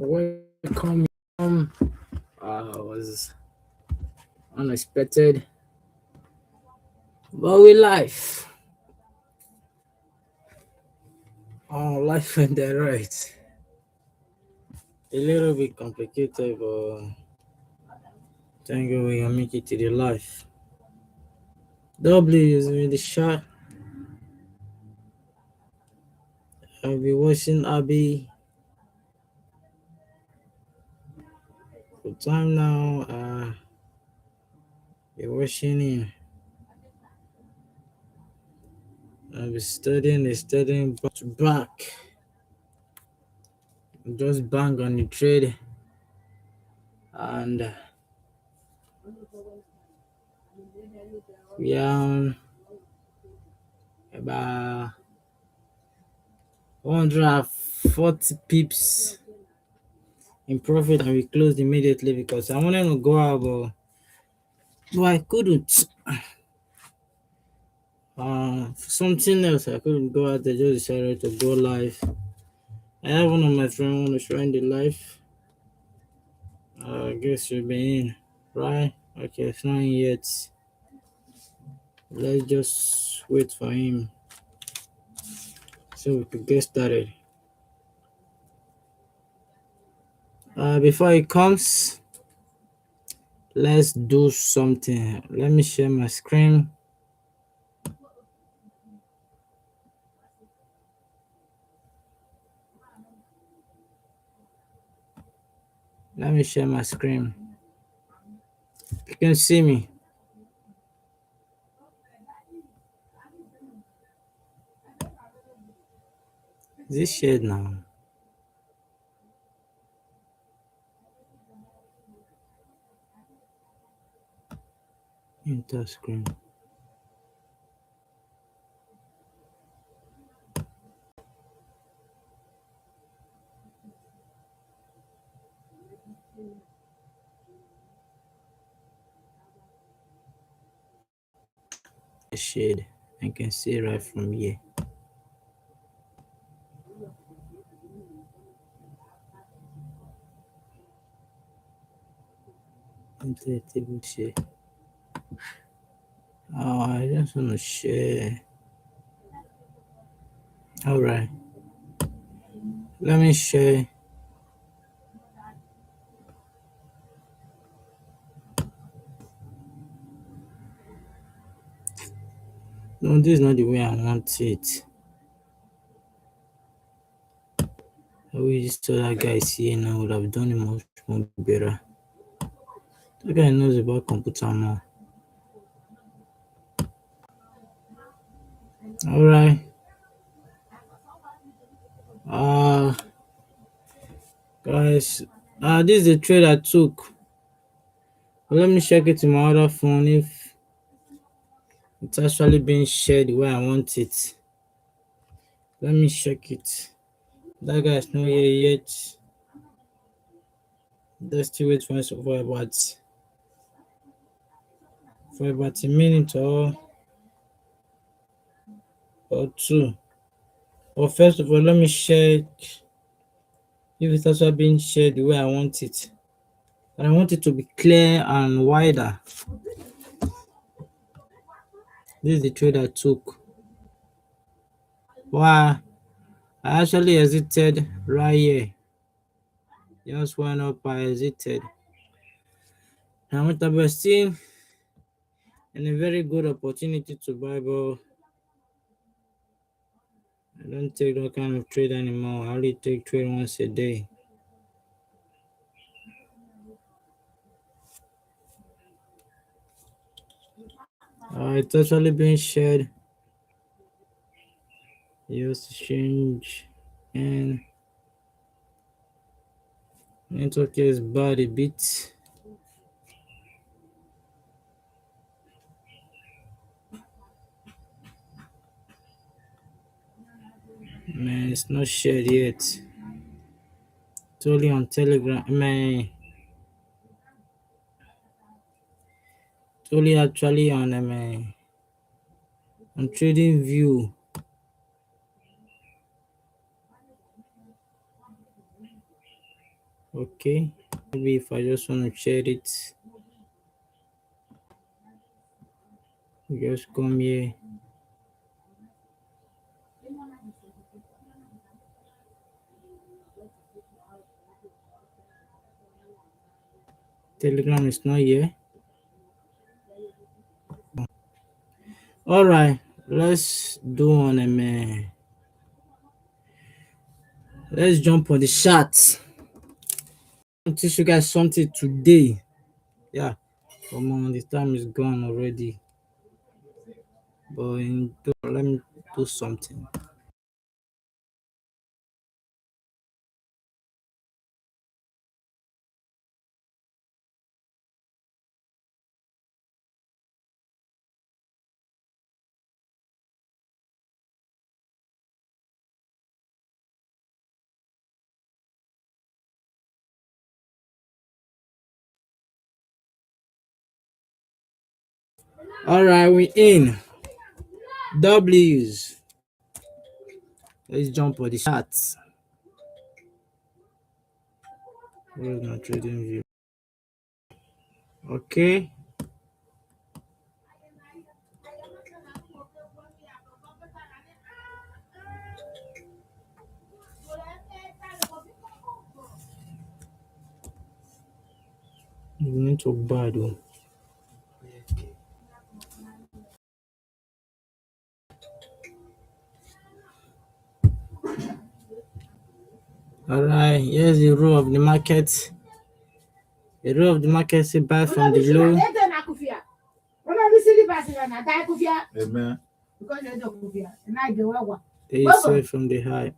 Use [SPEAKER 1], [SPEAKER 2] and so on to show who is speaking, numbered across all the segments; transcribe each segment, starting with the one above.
[SPEAKER 1] Welcome. Was unexpected, but we life. Life and the right. A little bit complicated, but thank God we can make it to the life. W is in the shot. I'll be watching Abby for time now. Be watching him. I'll be studying back to back. Just bang on the trade and we are on about 140 pips in profit and we closed immediately because I wanted to go out but I couldn't. For something else I couldn't go out. I just decided to go live. I have one of my friends want to join the live. I guess you'll be in, right? Okay, it's not in yet. Let's just wait for him so we could get started. Before he comes, let's do something. Let me share my screen. Let me share my screen. You can see me. Is this shared now? Enter screen. Shade. I can see right from here. Enter table share. I just want to share. All right. Let me share. No, this is not the way I want it. I wish this other guy here now would have done it much more better. That guy knows about computer more. All right. Guys, this is the trade I took. Let me check it in my other phone if it's actually being shared the way I want it. Let me check it. That guy's not here yet. Let's still wait for about a minute or two. But first of all, let me check if it's also being shared the way I want it. And I want it to be clear and wider. This is the trade I took. Wow, I actually exited right here. Just went up, I exited. I went up still and a very good opportunity to buy, but I don't take that kind of trade anymore. I only take trade once a day. It's actually being shared. Use change and network is bad a bit. Man, it's not shared yet. It's only on Telegram. Man, it's only actually on Trading View. Okay, maybe if I just want to share it, just come here. Telegram is not here. All right, let's do on a man. Let's jump on the chat. I'll teach you guys something today. Yeah, come on, the time is gone already. But let me do something. All right, we in W's. Let's jump on the chat. Where's my trading view? Okay. You need to bad one. All right, here's the rule of the market. The rule of the market is buy from the low. Amen. They sell from the high.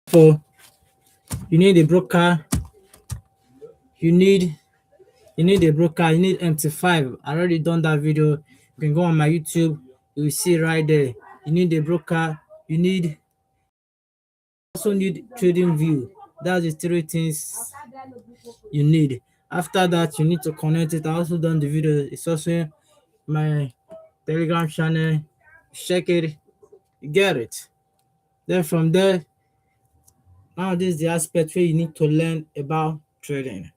[SPEAKER 1] So you need a broker. You need a broker. You need MT5. I already done that video. You can go on my YouTube. You will see right there. You need a broker. You also need trading view. That's the three things you need. After that, you need to connect it. I also done the video. It's also my Telegram channel. Check it. You get it. Then from there, now this is the aspect where you need to learn about trading.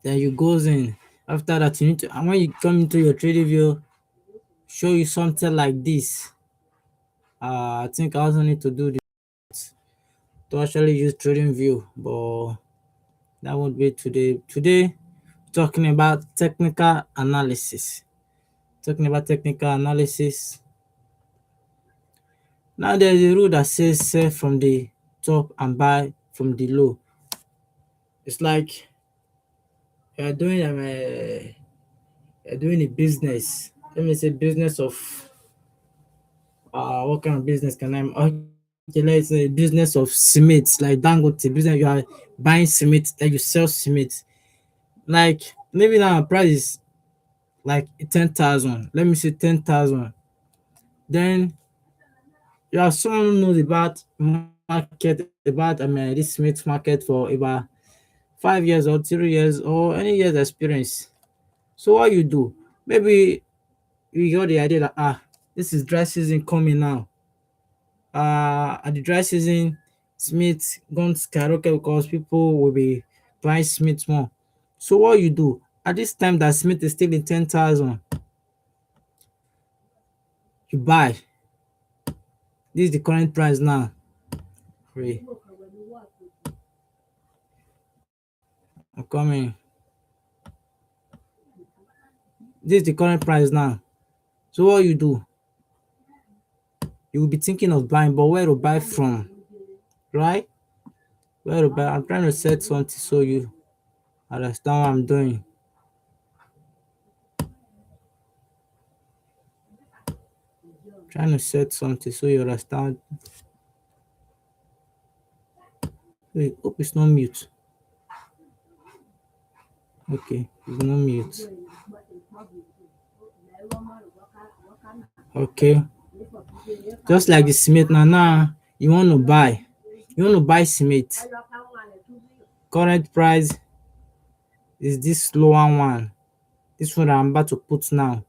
[SPEAKER 1] Then you goes in. After that, you need to, and when you come into your trading view, show you something like this. I think I also need to do this to actually use trading view, but that won't be today. Today, talking about technical analysis. Talking about technical analysis. Now there's a rule that says sell from the top and buy from the low. It's like you're doing a business. Let me say business of what kind of business can I? Okay, let's say business of cement, like Dangote business. You are buying cement, like you sell cement. Like maybe now price is like 10,000. Let me say 10,000. Then you are someone who knows about market, about this cement market for about 5 years or 3 years or any years experience. So what you do? Maybe you got the idea that this is dry season coming now. At the dry season, Smith gonna skyrocket because people will be buying Smith more. So what you do at this time that Smith is still in 10,000, you buy. This is the current price now. Free. I'm coming. This is the current price now. So what you do? You will be thinking of buying, but where to buy from, right? Where to buy? I'm trying to set something so you understand what I'm doing. Trying to set something so you understand. Wait, hope it's not mute. Okay, it's not mute. Okay. Just like the cement now you want to buy cement. Current price is this lower one, this one that I'm about to put now.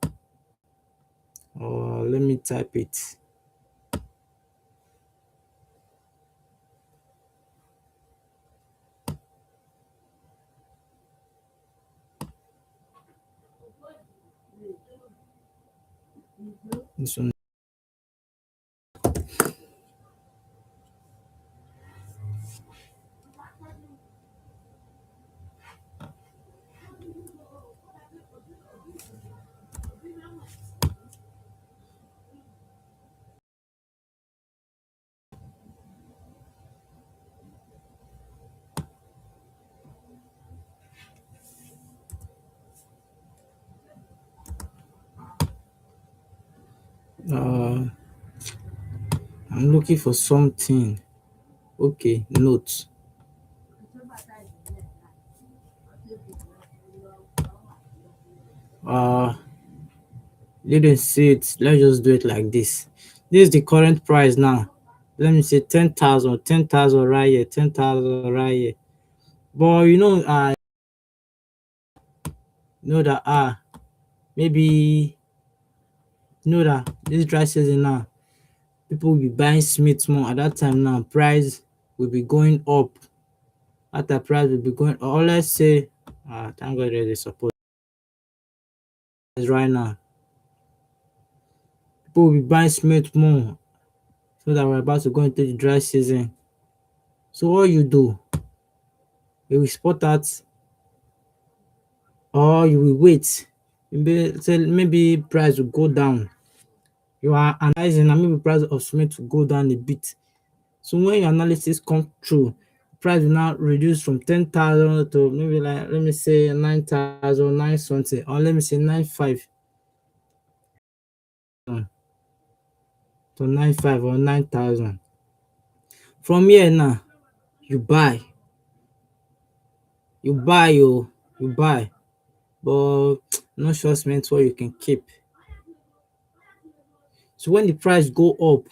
[SPEAKER 1] Let me type it. This one. uh I'm looking for something. Okay, note. uh didn't see it. Let's just do it like this. This is the current price now. Let me say 10,000, 10,000 right here, 10,000 right here. But I know that maybe that this dry season now, people will be buying Smith more. At that time now, price will be going up. At the price will be going up. Or let's say, thank God there's a support right now. People will be buying Smith more, so that we're about to go into the dry season. So what you do, you will spot that, or you will wait. Maybe price will go down. You are analyzing and maybe price of Smith will go down a bit. So when your analysis come true, price will now reduce from 10,000 to maybe, like, let me say 9,000, nine something, or let me say 9,500 to 9,500 or 9,000. From here now, you buy, you buy, but no sure cement what you can keep. So when the price go up,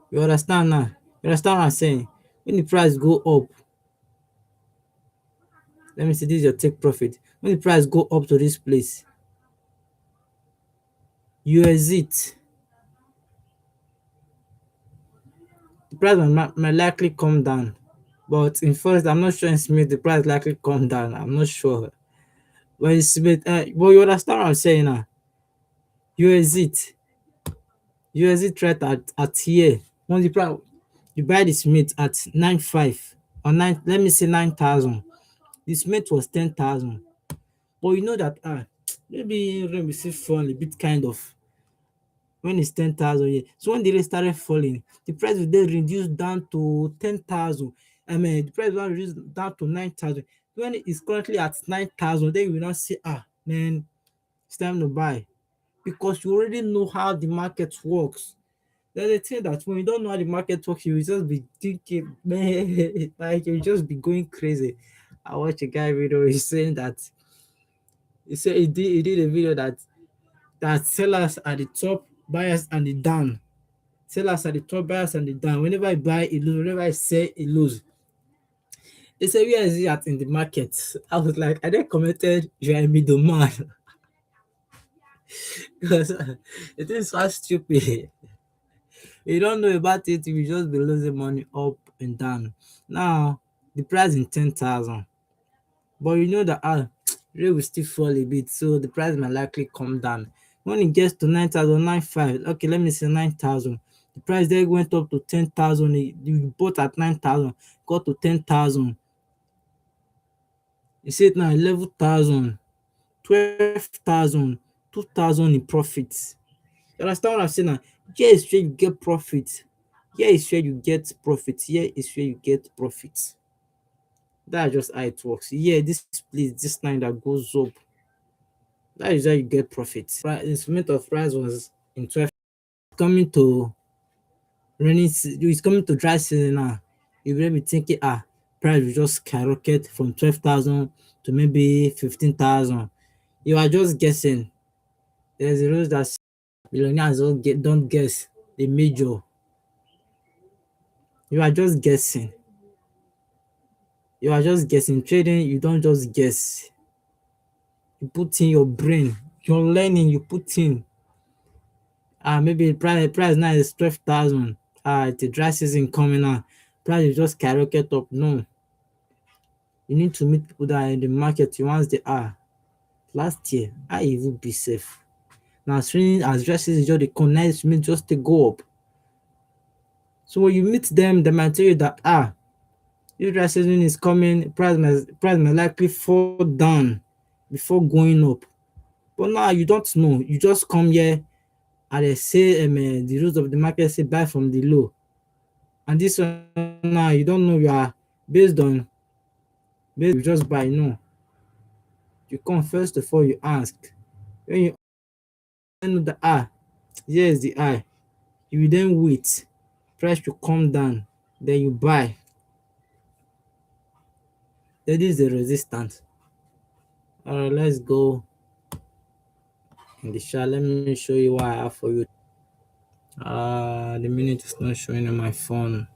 [SPEAKER 1] you understand now? You understand what I'm saying? When the price go up, let me see, this is your take profit. When the price go up to this place, you exit. The price might likely come down, but in first, I'm not sure in Smith the price likely come down. I'm not sure. But in Smith, but you understand what I'm saying now? You exit. You exit right at here. Once the price, you buy the Smith at 9,500 or let me say 9,000. The Smith was 10,000. But you know that maybe let me see fall a bit kind of when it's 10,000 here. So when the rate started falling, the price will then reduce down to 10,000. I mean, the price will reduce down to 9,000. When it is currently at 9,000, then you will not say, man, it's time to buy, because you already know how the market works. There's a thing that when you don't know how the market works, you will just be thinking, man, like you just be going crazy. I watched a guy video. He's saying that he did a video that sellers at the top, buyers at the down. Sellers at the top, buyers at the down. Whenever I buy, it lose. Whenever I sell, it lose. They say, where is he at in the market? I was like, I then commented, you are a middleman. Because it is so stupid. You don't know about it, you will just be losing money up and down. Now, the price in 10,000. But you know that rate will still fall a bit, so the price might likely come down. When it gets to 9,000, 9,500, okay, let me say 9,000. The price then went up to 10,000. You bought at 9,000, got to 10,000. You see it now, 11,000, 12,000, 2,000 in profits. You understand what I'm saying now? Here is where you get profit. Here is where you get profit. Here is where you get profit. That's just how it works. Yeah, this place, this line that goes up, that is how you get profit. Right, instrument of price was in 12, coming to it's coming to dry season now. You will be thinking, price will just skyrocket from 12,000 to maybe 15,000. You are just guessing. There's a rule that Billionaires don't guess, they major. You are just guessing. You are just guessing. Trading, you don't just guess. You put in your brain. You're learning, you put in. Maybe price now is 12,000. The dry season coming out. Price will just skyrocket up. No. You need to meet people that are in the market once they are. Last year, I even be safe. Now as dry season just dey come, nice mean just dey go up. So when you meet them, they might tell you that if dry season is coming, price may likely fall down before going up. But now you don't know. You just come here and they say the rules of the market say buy from the low. And this one now you don't know, you are based you just buy. No. You come first of all, you ask. When you know that here is the high, you will then wait. Price will come down, then you buy. Then this is the resistance. Alright, let's go in the chart. Let me show you what I have for you. The minute is not showing on my phone.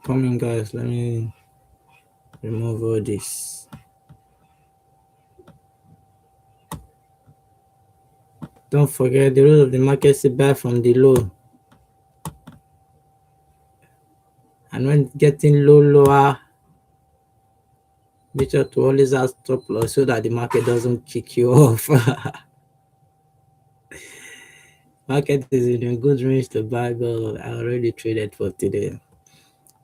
[SPEAKER 1] Coming, guys. Let me remove all this. Don't forget the rules of the market say buy from the low. And when getting lower, make sure to always have stop loss so that the market doesn't kick you off. Market is in a good range to buy, but I already traded for today.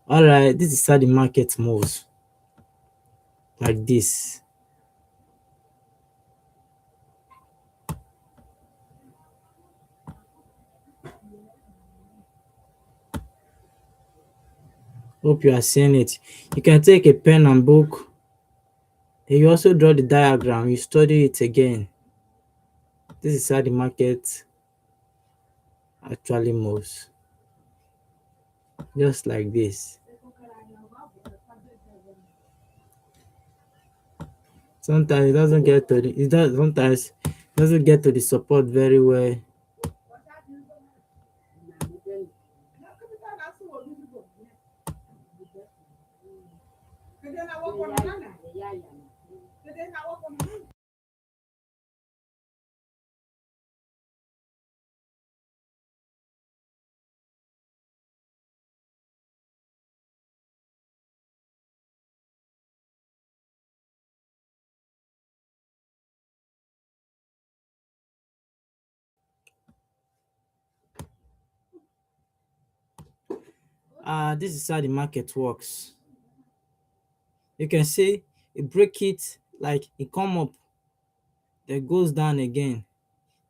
[SPEAKER 1] Alright, this is how the market moves. Like this. Hope you are seeing it. You can take a pen and book. And you also draw the diagram. You study it again. This is how the market actually moves. Just like this. Sometimes it doesn't get to the sometimes it doesn't get to the support very well. This is how the market works. You can see it break it, like it come up, then goes down again,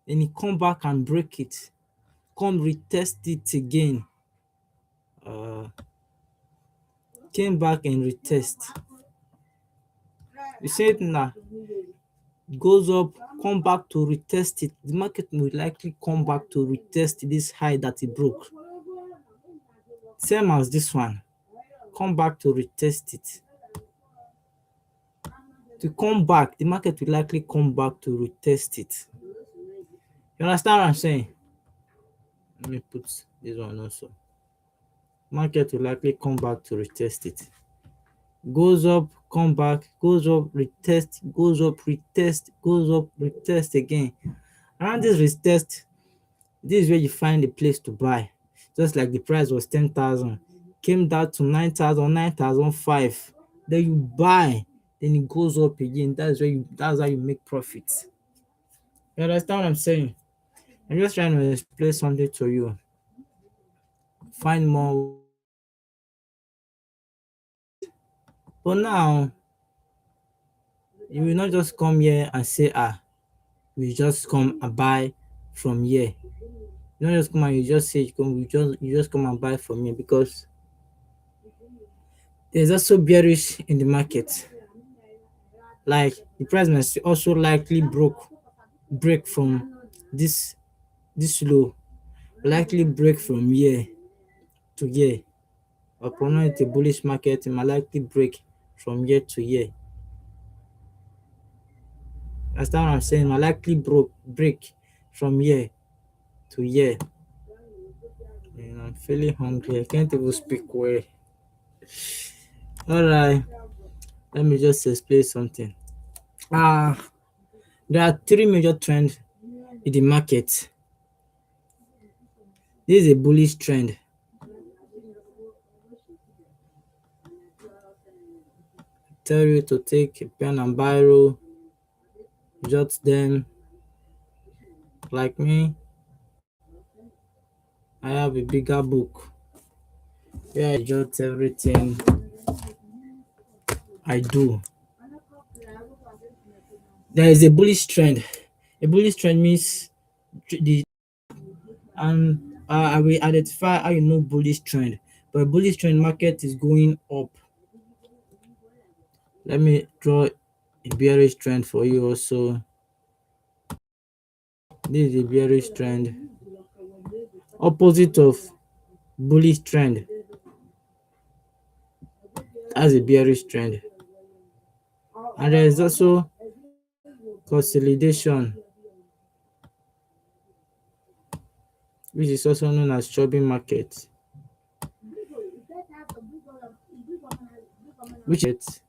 [SPEAKER 1] then it come back and break it, come retest it again, came back and retest. You see it now, goes up, come back to retest it. The market will likely come back to retest this high that it broke. Same as this one, come back to retest it. To come back, the market will likely come back to retest it. You understand what I'm saying? Let me put this one also. Market will likely come back to retest it. Goes up, come back, goes up, retest, goes up, retest, goes up, retest again. Around this retest, this is where you find a place to buy. Just like the price was 10,000, came down to 9,000, 9,005. Then you buy, then it goes up again. That's how you make profits. You understand what I'm saying? I'm just trying to explain something to you. Find more. But now, you will not just come here and say, we just come and buy from here. You don't just come and you just say you just come and buy from here, because there's also bearish in the market. Like the price must also likely break from this low, likely break from here, to year. Upon it a bullish market, it might likely break from year to year. That's what I'm saying. It might likely break from year to year. And I'm feeling hungry. I can't even speak well. Alright, let me just explain something. There are three major trends in the market. This is a bullish trend. Tell you to take a pen and biro, jot them. Like me, I have a bigger book where I jot everything I do. There is a bullish trend. A bullish trend means the and I will identify how you know bullish trend. But a bullish trend market is going up. Let me draw a bearish trend for you also. This is a bearish trend. Opposite of bullish trend. That's a bearish trend. And there is also consolidation, which is also known as chopping market, which is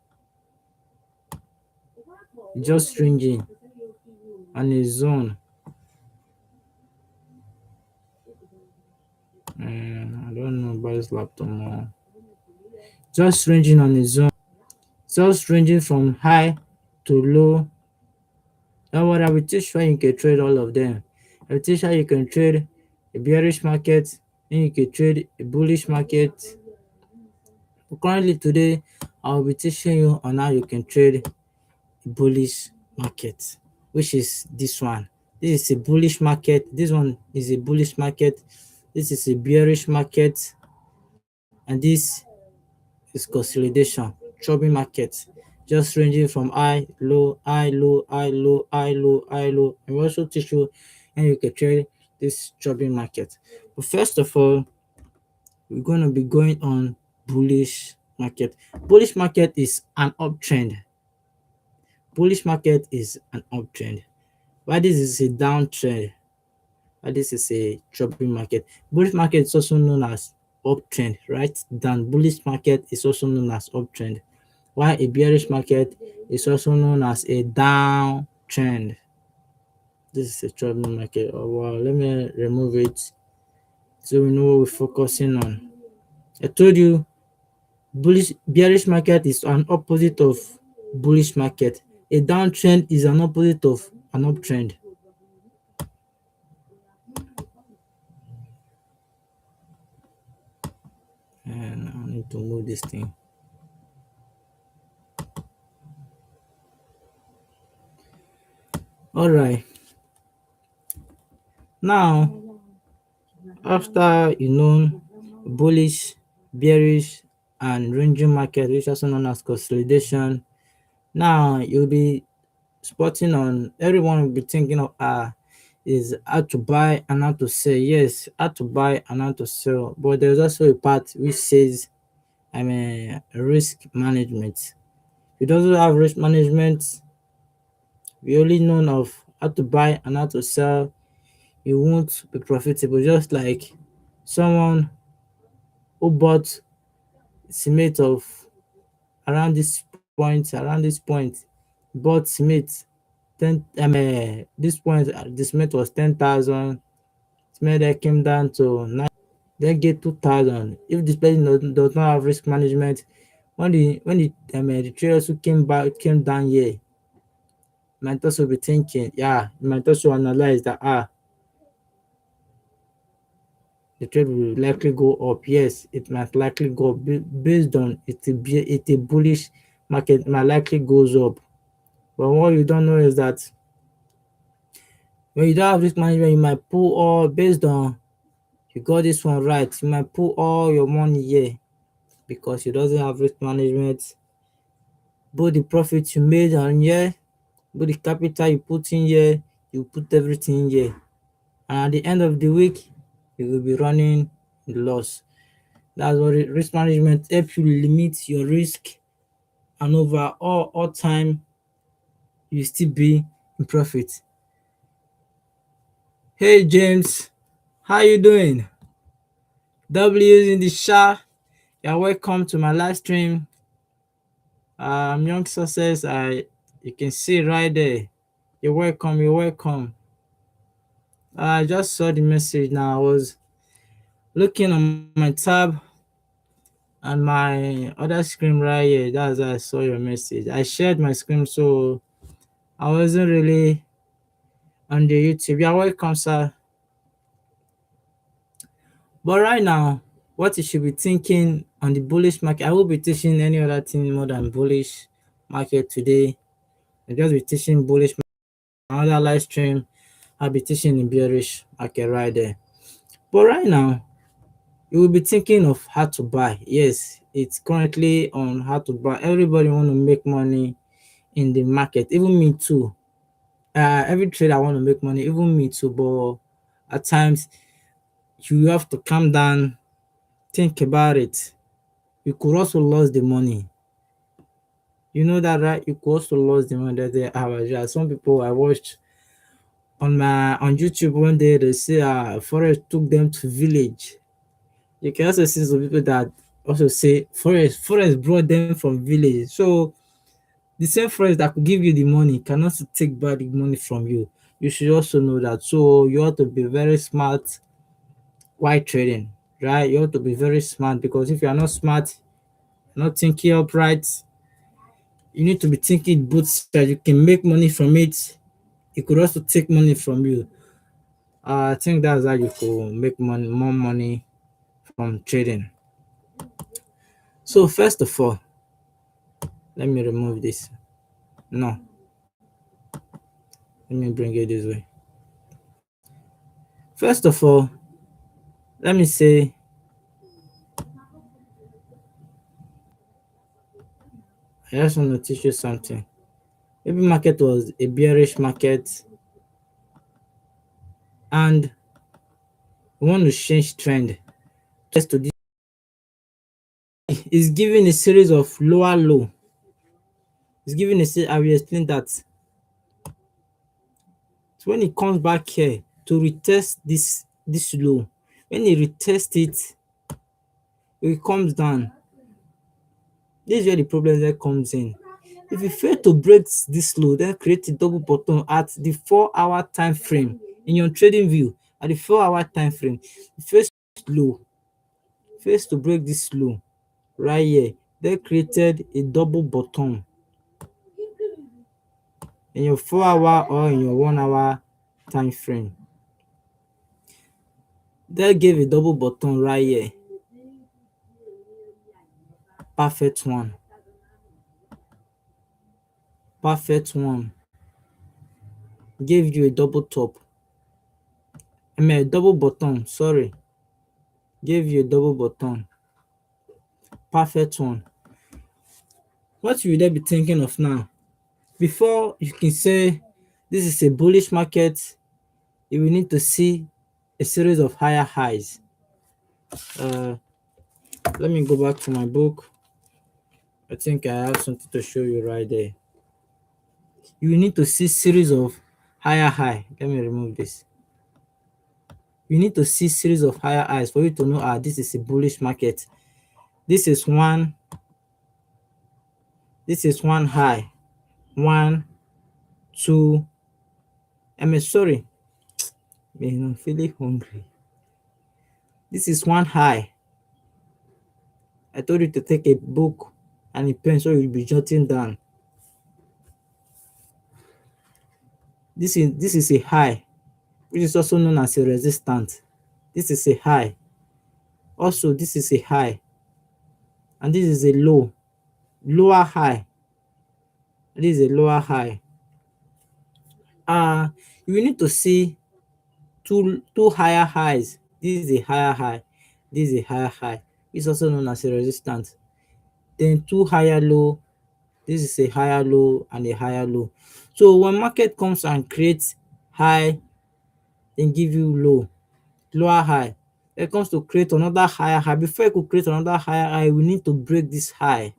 [SPEAKER 1] just ranging on a zone. I don't know about this laptop more. Just ranging on a zone, just ranging from high to low. Now what I will teach you how you can trade all of them. I will teach you how you can trade a bearish market, and you can trade a bullish market. But currently today, I will be teaching you on how you can trade a bullish market, which is this one. This is a bullish market. This one is a bullish market. This is a bearish market, and this is consolidation, chopping market, just ranging from high, low, high, low, high, low, high, low, high, low. And we also teach you how you can trade this chopping market. But first of all, we're going to be going on bullish market. Bullish market is an uptrend. Bullish market is an uptrend. Why this is a downtrend? Why this is a chopping market? Bullish market is also known as uptrend, right? Then bullish market is also known as uptrend. While a bearish market is also known as a downtrend. This is a chopping market. Oh wow, let me remove it so we know what we're focusing on. I told you bearish market is an opposite of bullish market. A downtrend is an opposite of an uptrend. And I need to move this thing. All right. Now, after bullish, bearish, and ranging market, which is also known as consolidation, now you'll be spotting on everyone will be thinking of is how to buy and how to sell. Yes, how to buy and how to sell. But there's also a part which says risk management. If you don't have risk management, we only know of how to buy and how to sell, you won't be profitable. Just like someone who bought cement of around this point, bought cement 10 this point the cement was 10,000, cement that came down to 9, then get 2,000. If this person does not have risk management, when the traders who came down here, might also be thinking, yeah, you might also analyze that the trade will likely go up. Yes, it might likely go up based on it's a bullish market, might likely goes up. But what you don't know is that when you don't have risk management, you might pull all based on you got this one right. You might put all your money here because you doesn't have risk management. Both the profits you made on here, both the capital you put in here, you put everything in here. And at the end of the week, you will be running loss. That's what risk management help you limit your risk, and over all time you still be in profit. Hey James, how you doing? W in the chat. You're welcome to my live stream. Young Success. You can see right there. You're welcome. You're welcome. I just saw the message now. I was looking on my tab and my other screen right here. That's why I saw your message. I shared my screen, so I wasn't really on the YouTube. You're welcome, sir. But right now, what you should be thinking on the bullish market, I will be teaching any other thing more than bullish market today. I'll just be teaching bullish market. Another live stream, I'll be teaching the bearish market right there. But right now, you will be thinking of how to buy. Yes, it's currently on how to buy. Everybody want to make money in the market, even me too. Every trader want to make money, even me too. But at times, you have to calm down, think about it. You could also lose the money. You know that, right? You could also lose the money that they have. Some people I watched on YouTube one day, they say forest took them to village. You can also see some people that also say forest brought them from village. So the same forest that could give you the money can also take back the money from you. You should also know that. So you have to be very smart while trading, right? You have to be very smart, because if you are not smart, not thinking upright, you need to be thinking both sides. You can make money from it. It could also take money from you. I think that's how you could make money, more money from trading. So first of all, let me remove this. No, let me bring it this way. First of all, let me say I just want to teach you something. Maybe market was a bearish market and we want to change trend. Just to this is giving a series of lower low. It's giving a series. I will explain that. So when it comes back here to retest this low, when it retest it, it comes down. This is where the problem that comes in. If you fail to break this low, then create a double bottom at the 4-hour time frame in your trading view. At the 4-hour time frame, first low, first to break this low right here, they created a double bottom in your 4-hour or in your 1-hour time frame. They gave a double bottom right here. Perfect one. Perfect one. Gave you a double top. I mean a double bottom, sorry. Gave you a double bottom. Perfect one. What you will they be thinking of now? Before you can say this is a bullish market, you will need to see a series of higher highs. Let me go back to my book. I think I have something to show you right there. You will need to see series of higher high. Let me remove this. You need to see series of higher highs for you to know this is a bullish market. This is one high. 1, 2. Sorry. Man, I'm feeling hungry. This is one high. I told you to take a book and a pen so you'll be jotting down. This is a high, which is also known as a resistance. This is a high. Also, this is a high. And this is a low. Lower high. This is a lower high. You need to see two higher highs. This is a higher high. This is a higher high. It's also known as a resistance. Then two higher low. This is a higher low and a higher low. So when market comes and creates high, then give you low, lower high, It comes to create another higher high. Before it could create another higher high, we need to break this high.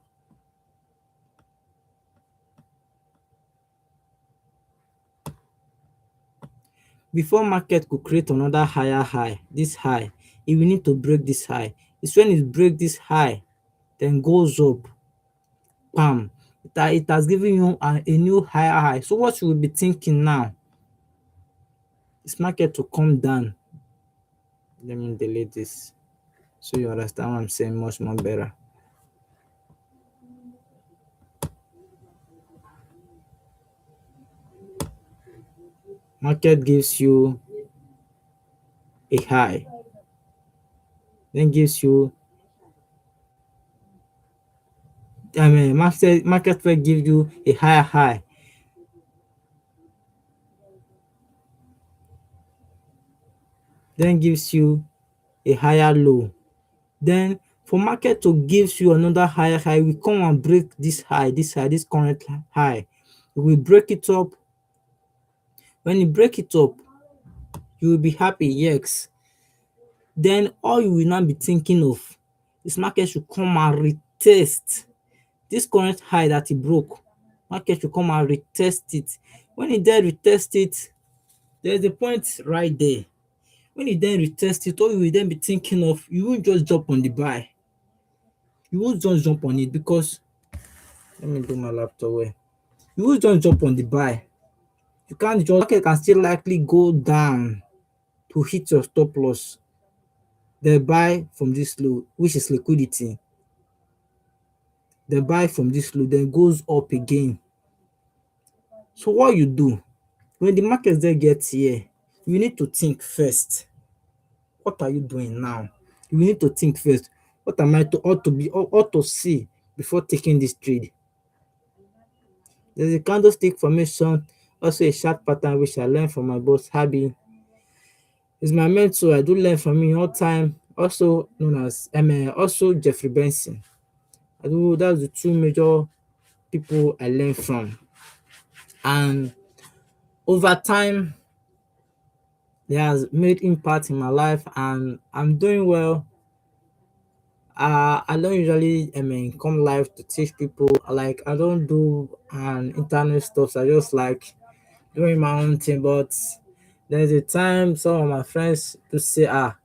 [SPEAKER 1] Before market could create another higher high, this high, it will need to break this high. It's when it break this high, then goes up, bam. It has given you a new higher high. So what you will be thinking now is market to come down. Let me delete this so you understand what I'm saying much more better. Market gives you a high, then gives you market will give you a higher high, then gives you a higher low. Then for market to give you another higher high, we come and break this high, this current high. We break it up. When you break it up, you will be happy, yes. Then all you will now be thinking of is market should come and retest this current high that it broke. Market should come and retest it. When it then retest it, there's a point right there. When you then retest it, all you will then be thinking of, you won't just jump on the buy. You won't just jump on it because let me do my laptop way. You won't just jump on the buy. You can't just market can still likely go down to hit your stop loss. Then buy from this low, which is liquidity. Then buy from this low, then goes up again. So what you do when the market then gets here, you need to think first. What are you doing now? You need to think first. What am I to ought to see before taking this trade? There's a candlestick formation, also a chart pattern which I learned from my boss Habi. He's my mentor. I do learn from him all time. Also known as also Jeffrey Benson. That's the two major people I learned from. And over time, they has made impact in my life and I'm doing well. I don't usually come live to teach people. Like I don't do internet stuff. So I just like doing my own thing. But there's a time some of my friends to say and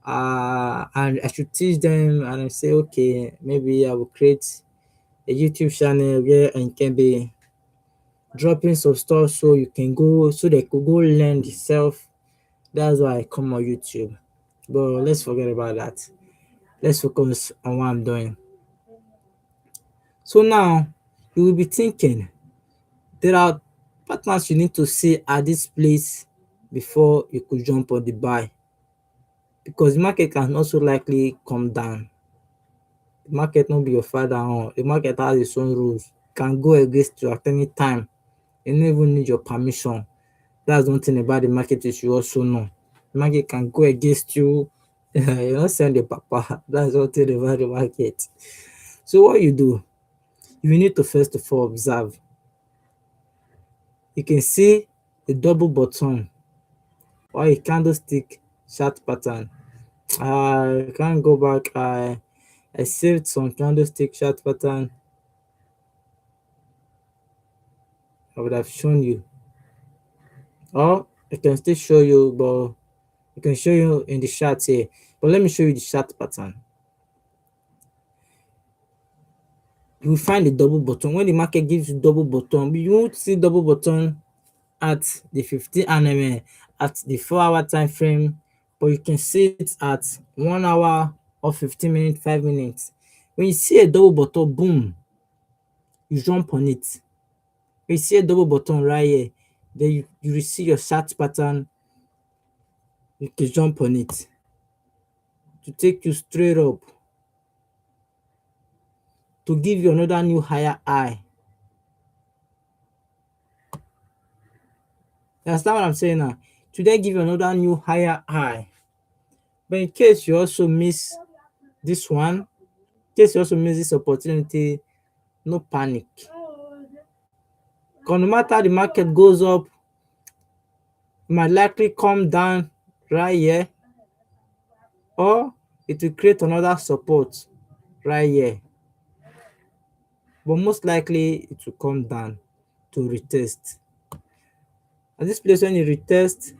[SPEAKER 1] I should teach them and I say okay, maybe I will create a YouTube channel where I can be dropping some stuff so you can go so they could go learn themselves. That's why I come on YouTube. But let's forget about that. Let's focus on what I'm doing. So now you will be thinking there are patterns you need to see at this place before you could jump on the buy because the market can also likely come down. The market not be your father on. The market has its own rules. It can go against you at any time. You don't even need your permission. That's one thing about the market you should also know. The market can go against you. You don't send the papa. That's one thing about the market. So what you do, you need to first of all observe. You can see the double bottom or a candlestick chart pattern. I can't go back. I saved some candlestick chart pattern. I would have shown you. Or I can still show you, but I can show you in the chart here. But let me show you the chart pattern. You will find the double bottom. When the market gives you double bottom, you won't see double bottom at the 15 and at the 4-hour time frame, but you can see it at 1 hour or 15 minutes, 5 minutes. When you see a double bottom, boom, you jump on it. When you see a double bottom right here, then you will see your chart pattern, you can jump on it to take you straight up to give you another new higher high. You understand what I'm saying now? To then give you another new higher high. But in case you also miss this one, in case you also miss this opportunity, no panic. Because no matter the market goes up, it might likely come down right here. or it will create another support right here, but most likely it will come down to retest. At this place, when you retest,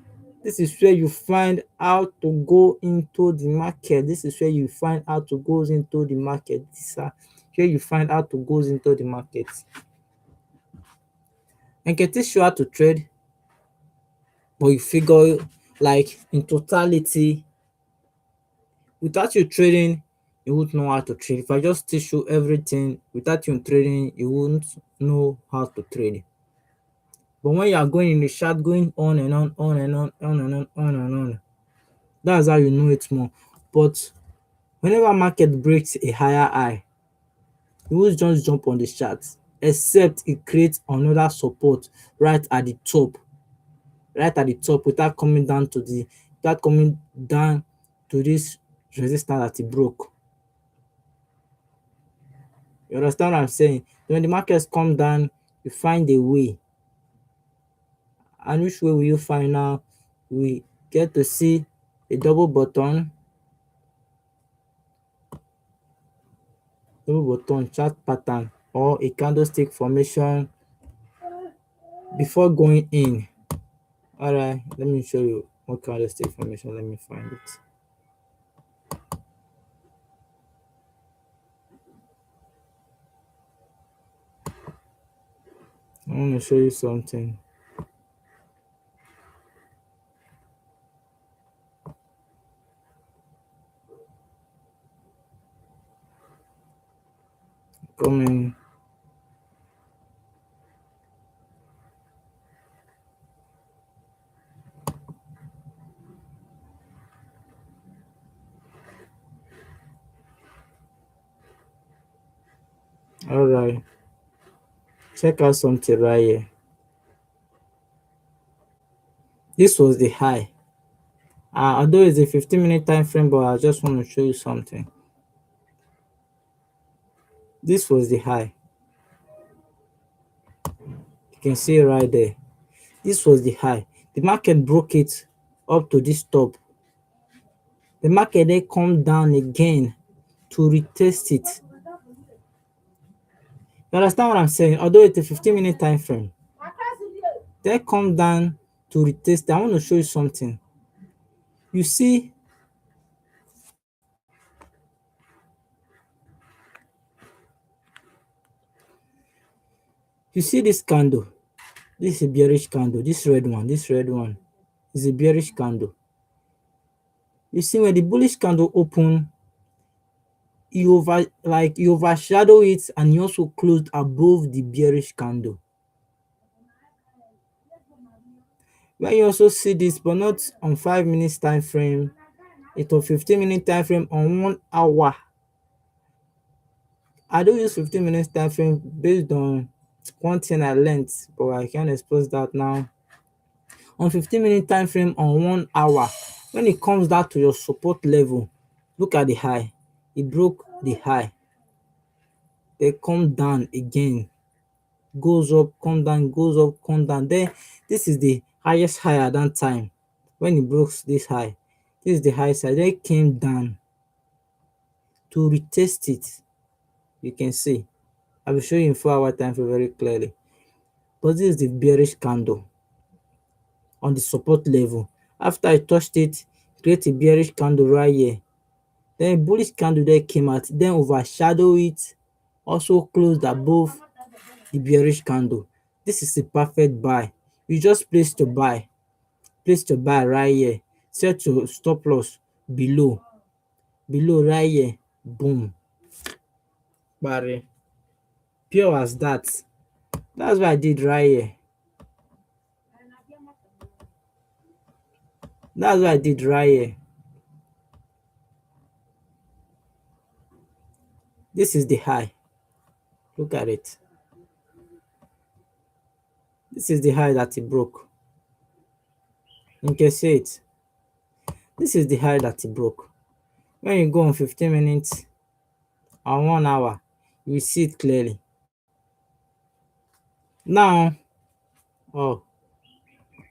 [SPEAKER 1] this is where you find how to go into the market. This is where you find how to go into the market. This is where you find how to go into the market. And can teach you how to trade, but you figure like in totality, without you trading, you won't know how to trade. If I just teach you everything without you trading, you won't know how to trade. But when you are going in the chart, going on and on and on, that's how you know it more. But whenever market breaks a higher high, you won't just jump on the chart, except it creates another support right at the top, without coming down to this resistance that it broke. You understand what I'm saying? When the markets come down, you find a way. And which way will you find now? We get to see a double bottom chart pattern or a candlestick formation before going in. Alright, let me show you what candlestick formation. Let me find it. I want to show you something. Coming. Alright, check out something right here. This was the high. Although it's a 15-minute time frame, but I just want to show you something. This was the high. You can see it right there. This was the high. The market broke it up to this top. The market then come down again to retest it. You understand what I'm saying? Although it's a 15-minute time frame, then come down to retest. I want to show you something. You see, this candle. This is a bearish candle. This red one is a bearish candle. You see, when the bullish candle open, you overshadow it, and you also closed above the bearish candle. When you also see this, but not on 5 minutes time frame, it's on 15-minute time frame, on 1 hour. I don't use 15 minutes time frame based on one thing I learned, but I can't expose that now. On 15-minute time frame, on 1 hour, when it comes down to your support level, look at the high. It broke the high. They come down again, goes up, come down, goes up, come down. Then this is the highest high at that time. When it broke this high, this is the highest high. Then it came down to retest it. You can see. I will show you in 4-hour time frame very clearly. But this is the bearish candle on the support level. After I touched it, create a bearish candle right here. Then a bullish candle there came out, then overshadow it, also closed above the bearish candle. This is a perfect buy. You just place to buy. Place to buy right here. Set your stop loss below. Below right here. Boom. Barry. Pure as that. That's what I did right here. That's what I did right here. This is the high. Look at it. This is the high that it broke. You can see it. This is the high that it broke. When you go on 15 minutes or 1 hour, you will see it clearly. Now, oh,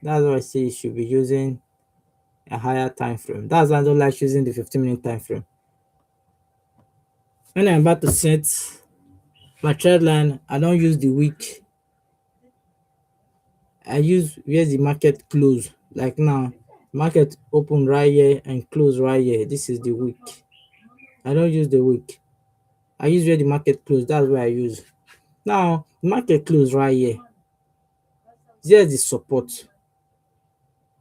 [SPEAKER 1] that's why I say you should be using a higher time frame. That's why I don't like using the 15-minute time frame. When I'm about to set my trend line, I don't use the week. I use where the market close. Like now, market open right here and close right here. This is the week. I don't use the week. I use where the market close. That's where I use. Now, market close right here. Here's the support.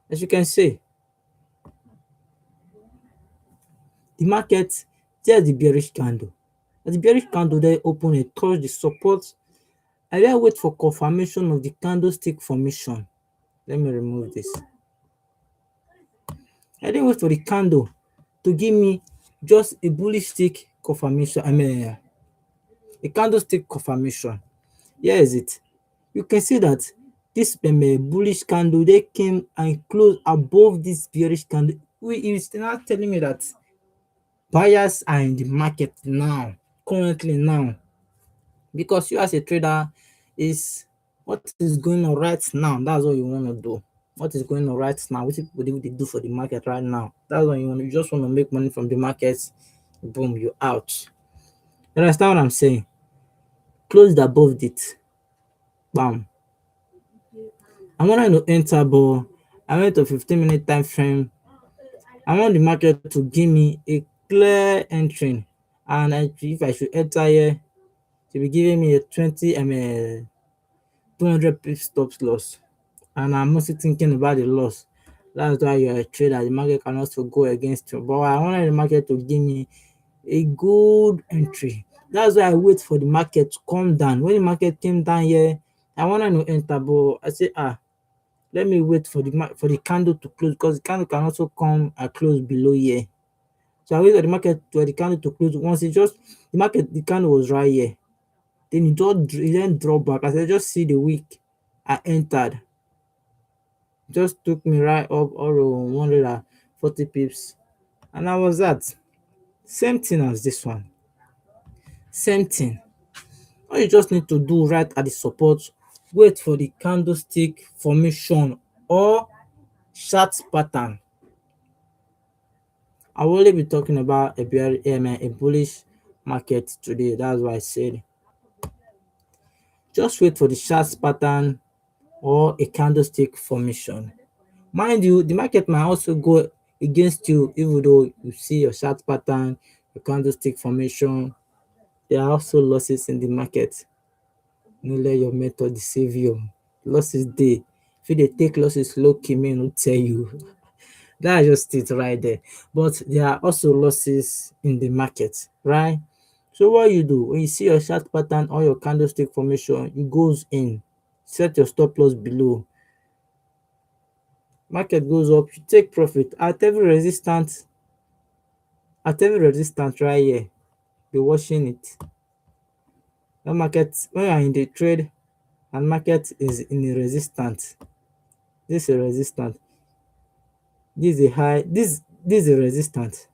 [SPEAKER 1] As you can see, the market, there's the bearish candle. As the bearish candle there open and touch the support, I then wait for confirmation of the candlestick formation. Let me remove this. I didn't wait for the candle to give me just a bullish stick confirmation. A candlestick confirmation. Here is it. You can see that this bullish candle they came and closed above this bearish candle. It's now telling me that buyers are in the market now, currently now, because you as a trader is what is going on right now. That's what you want to do. What is going on right now? What people they do for the market right now? That's what you want. You just want to make money from the market. Boom, you out. You understand what I'm saying? Closed above it. Bam. I wanted to enter, but I went to 15-minute time frame. I want the market to give me a clear entry, and if I should enter here, to be giving me a 20 200 pip stop loss, and I'm also thinking about the loss. That's why you're a trader. The market can also go against you, but I wanted the market to give me a good entry. That's why I wait for the market to come down. When the market came down here, I wanted to enter, but I said, let me wait for the candle to close, because the candle can also come and close below here. So I wait for the market for the candle to close. Once the candle was right here. Then it then dropped back. As I just see the wick, I entered. Just took me right up around 140 pips. And I was at. Same thing as this one. Same thing. All you just need to do right at the support, wait for the candlestick formation or chart pattern. I will only be talking about a bullish market today. That's why I said just wait for the chart pattern or a candlestick formation. Mind you, the market might also go against you, even though you see your chart pattern, your candlestick formation. There are also losses in the market. No let your method deceive you. Losses dey. If they take losses low key, may not tell you. That's just it right there. But there are also losses in the market, right? So what you do when you see your chart pattern or your candlestick formation, it goes in. Set your stop loss below. Market goes up, you take profit at every resistance right here. Be watching it. When you are in the trade and market is in a resistance, this is a resistance. This is a high. This is a resistance.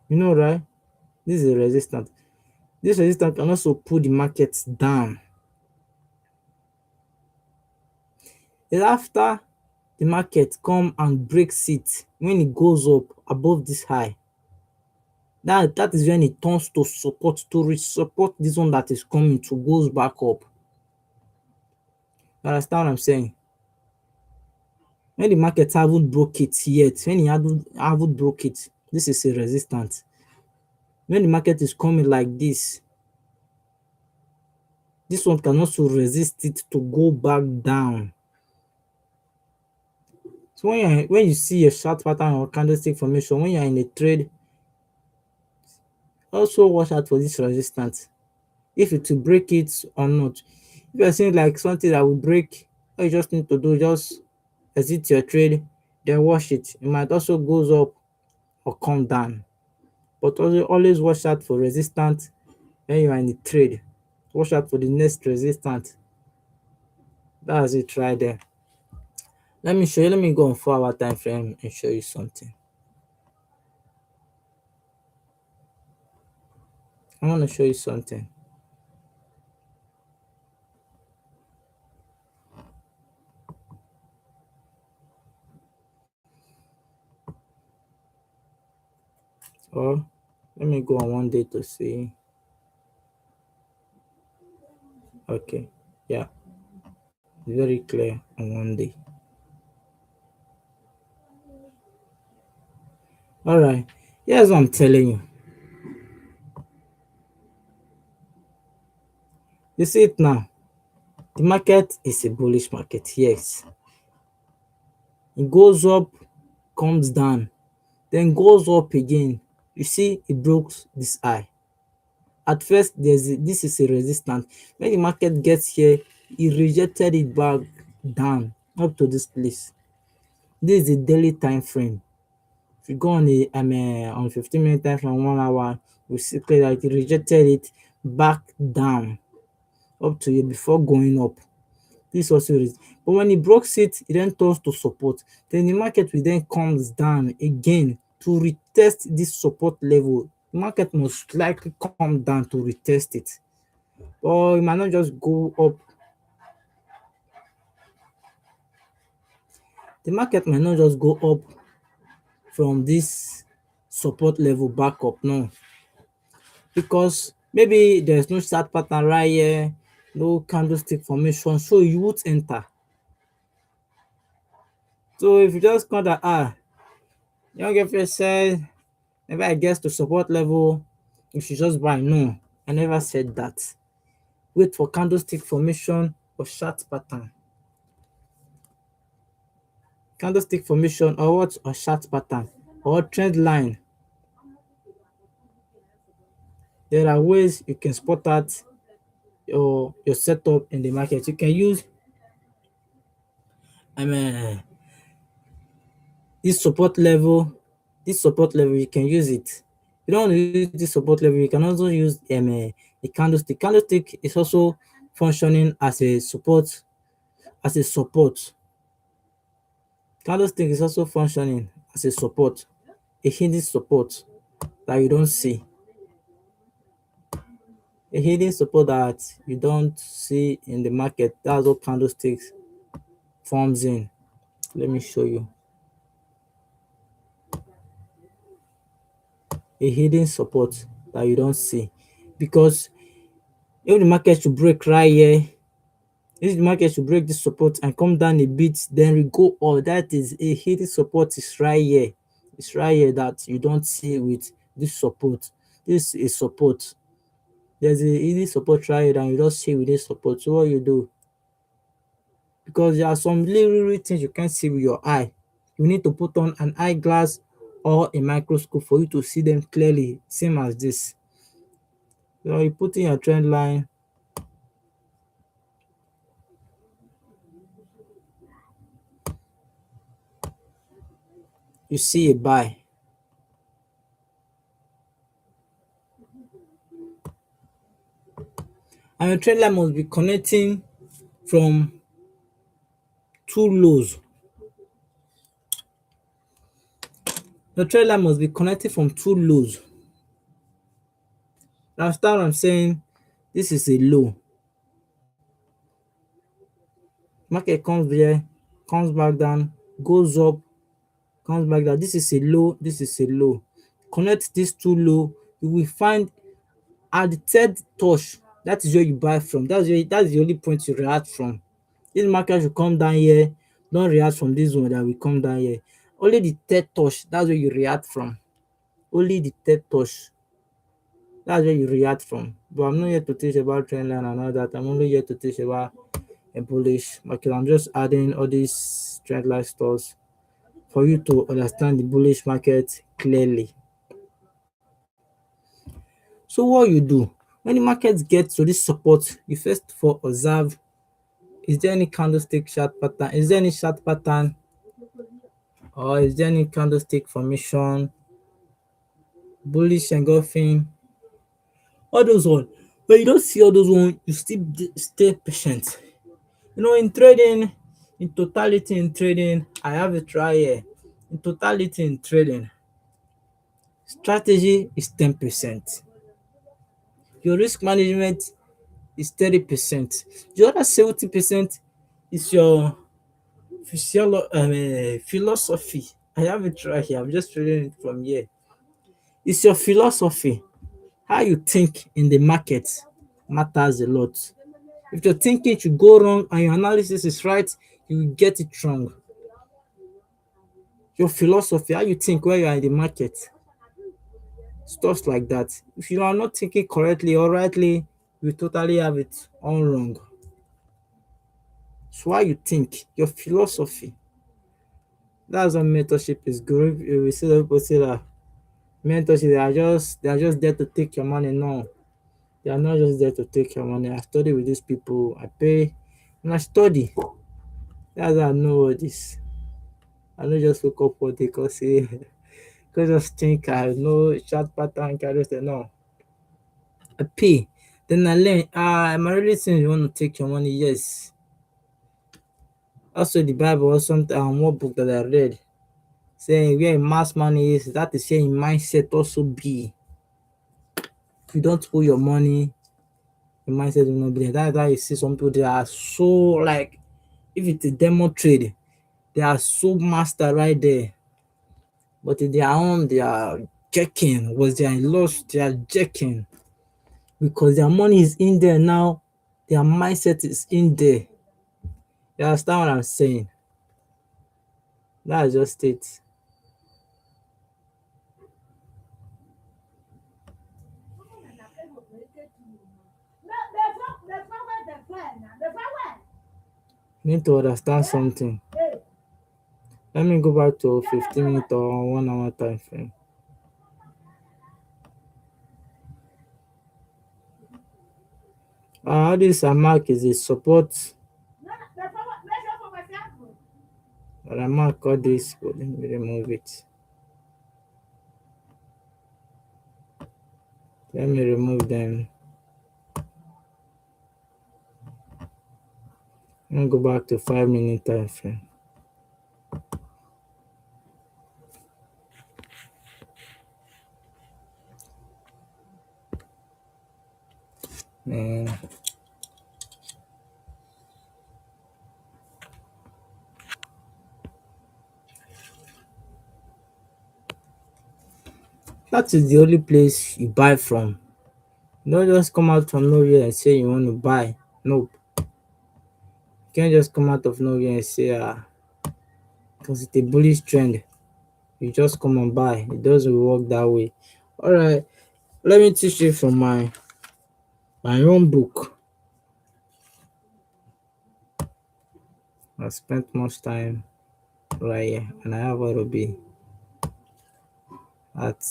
[SPEAKER 1] You know, right? This is a resistance. This resistance can also pull the market down. It's after the market come and breaks it, when it goes up above this high, that is when it turns to support, to reach support this one that is coming to goes back up. You understand what I'm saying? When the market haven't broke it yet, when it haven't broke it, this is a resistance. When the market is coming like this one can also resist it to go back down. So when you see a chart pattern or candlestick formation, when you're in a trade, also watch out for this resistance, if it will break it or not. If you're seeing like something that will break, all you just need to do, just exit your trade, then watch it. It might also goes up or come down. But also always watch out for resistance when you are in the trade. Watch out for the next resistance. That's it right there. Let me go on 4-hour time frame and show you something. I want to show you something. Or let me go on one day to see. Okay, yeah, very clear on one day. All right, here's what I'm telling you. You see it now. The market is a bullish market. Yes, it goes up, comes down, then goes up again. You see, it broke this high. At first, this is a resistance. When the market gets here, it rejected it back down up to this place. This is a daily time frame. If you go on the on 15-minute time frame, 1 hour, we see clearly that it rejected it back down up to here before going up. This also is, but when it broke it, it then turns to support. Then the market will then comes down again to retest this support level. The market most likely come down to retest it, or it might not just go up. The market might not just go up from this support level back up, no, because maybe there's no start pattern right here, no candlestick formation, so you won't enter. So if you just count that, young FA said, whenever I get to support level, you should just buy. No, I never said that. Wait for candlestick formation or chart pattern. Candlestick formation or what? Or chart pattern or trend line. There are ways you can spot out your setup in the market. You can use I mean this support level. This support level, you can use it. You don't want to use this support level, you can also use a candlestick. Candlestick is also functioning as a support, as a support. Candlestick is also functioning as a support, a hidden support that you don't see. A hidden support that you don't see in the market. That's what candlesticks forms in. Let me show you. A hidden support that you don't see. Because if the market should break right here, if the market should break this support and come down a bit, then we go up. That is a hidden support is right here. It's right here that you don't see with this support. This is support. There's a hidden support right here and you don't see with this support. So what you do? Because there are some little things you can't see with your eye. You need to put on an eyeglass or a microscope for you to see them clearly, same as this. So you put in your trend line. You see a buy. And your trend line must be connecting from two lows. Your trend line must be connecting from two lows. That's what I'm saying. This is a low. Market comes there, comes back down, goes up, comes back down. This is a low, this is a low. Connect these two low, you will find at the third touch, that is where you buy from. That's the only point you react from. This market should come down here, don't react from this one that will come down here. Only the third touch, that's where you react from. Only the third touch, that's where you react from. But I'm not here to teach about trend line and all that. I'm only here to teach about a bullish market. I'm just adding all these trend line stores for you to understand the bullish market clearly. So what you do when the market gets to this support, you first for observe, is there any candlestick chart pattern? Is there any chart pattern? Or is there any candlestick formation? Bullish engulfing? All those ones. When you don't see all those ones, you still stay patient. In trading, in totality in trading, I have it right here. In totality in trading, strategy is 10%. Your risk management is 30%. The other 70% is your philosophy. I have it right here. I'm just reading it from here. It's your philosophy. How you think in the market matters a lot. If your thinking should go wrong and your analysis is right, you will get it wrong. Your philosophy, how you think when you are in the market, stuff like that. If you are not thinking correctly or rightly, you totally have it all wrong. So how you think, your philosophy. That's what mentorship is good. We see that people say that mentorship they are just there to take your money. No, they are not just there to take your money. I study with these people. I pay and I study. That's how I know all this. I don't just wake up one day because say because just think I know chat pattern can just say no. I pay. Then I learn. Am I really saying you want to take your money? Yes. Also the Bible or something one book that I read saying where mass money is, that is where your mindset also be. If you don't put your money, your mindset will not be there. That's why you see some people they are so like if it's a demo trade, they are so master right there. But in their own they are checking. Was they are in loss, they are checking. Because their money is in there now, their mindset is in there. You understand what I'm saying? That's just it. You need to understand something. Let me go back to 15 minute or 1 hour time frame. All this mark is a support. But I mark all this, but let me remove it. Let me remove them. And go back to 5 minute time frame. Man, that is the only place you buy from. Don't just come out from nowhere and say you want to buy. Nope. You can't just come out of nowhere and say because it's a bullish trend. You just come and buy. It doesn't work that way. Alright, let me teach you from my own book. I spent much time right here and I have to be at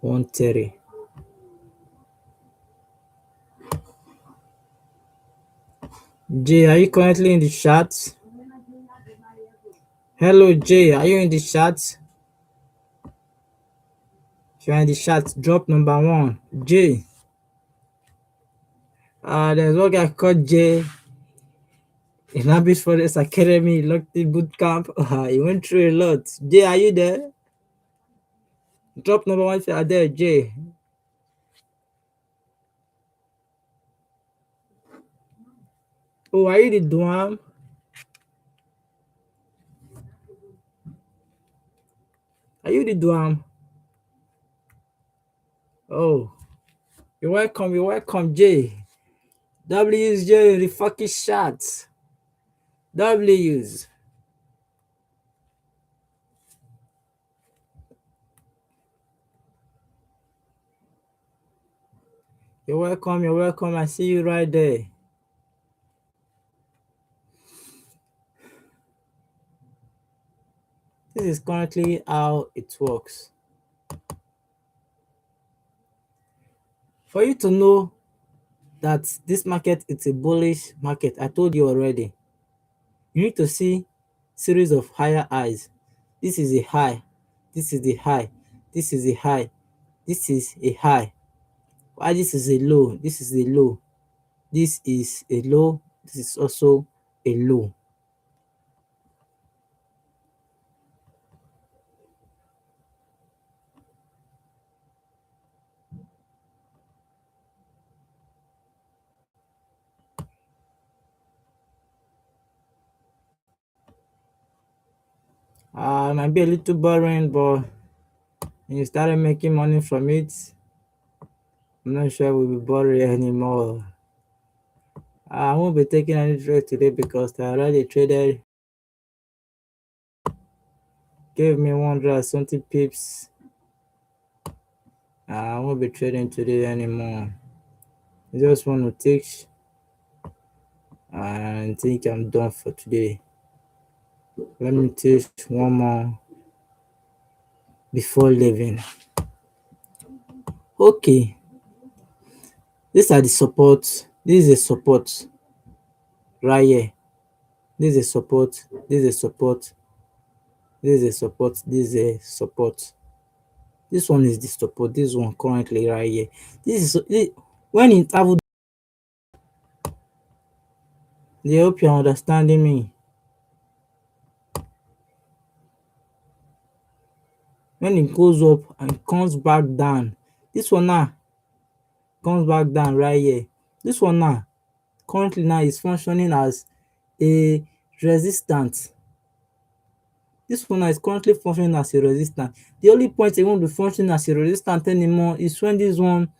[SPEAKER 1] 130. Jay, are you currently in the chat? Hello Jay, are you in the chat? If you're in the chat, drop number one. Jay. There's one guy called Jay in Abyss Forest Academy, locked in boot camp. He went through a lot. Jay, are you there? Drop number one if you are there, Jay. Oh, are you the Duam? Are you the Duam? Oh, you're welcome, Jay. W's Jay in the fucking shots. W's. You're welcome, you're welcome. I see you right there. This is currently how it works. For you to know that this market is a bullish market, I told you already. You need to see series of higher highs. This is a high. This is the high. This is a high. This is a high. Why this is a low? This is a low. This is a low. This is also a low. It might be a little boring, but and you started making money from it, I'm not sure we'll be bothered anymore. I won't be taking any trade today because I already traded, gave me 100 something pips. I won't be trading today anymore. I just want to take and think I'm done for today. Let me take one more before leaving. Okay, these are the supports. This is a support right here. This is a support. This is a support. This is a support. This is a support. This one is the support. This one currently right here. When interval. I hope you're understanding me. When it goes up and comes back down, this one now comes back down right here. This one now currently now is functioning as a resistance. This one now is currently functioning as a resistance. The only point it won't be functioning as a resistance anymore is when this one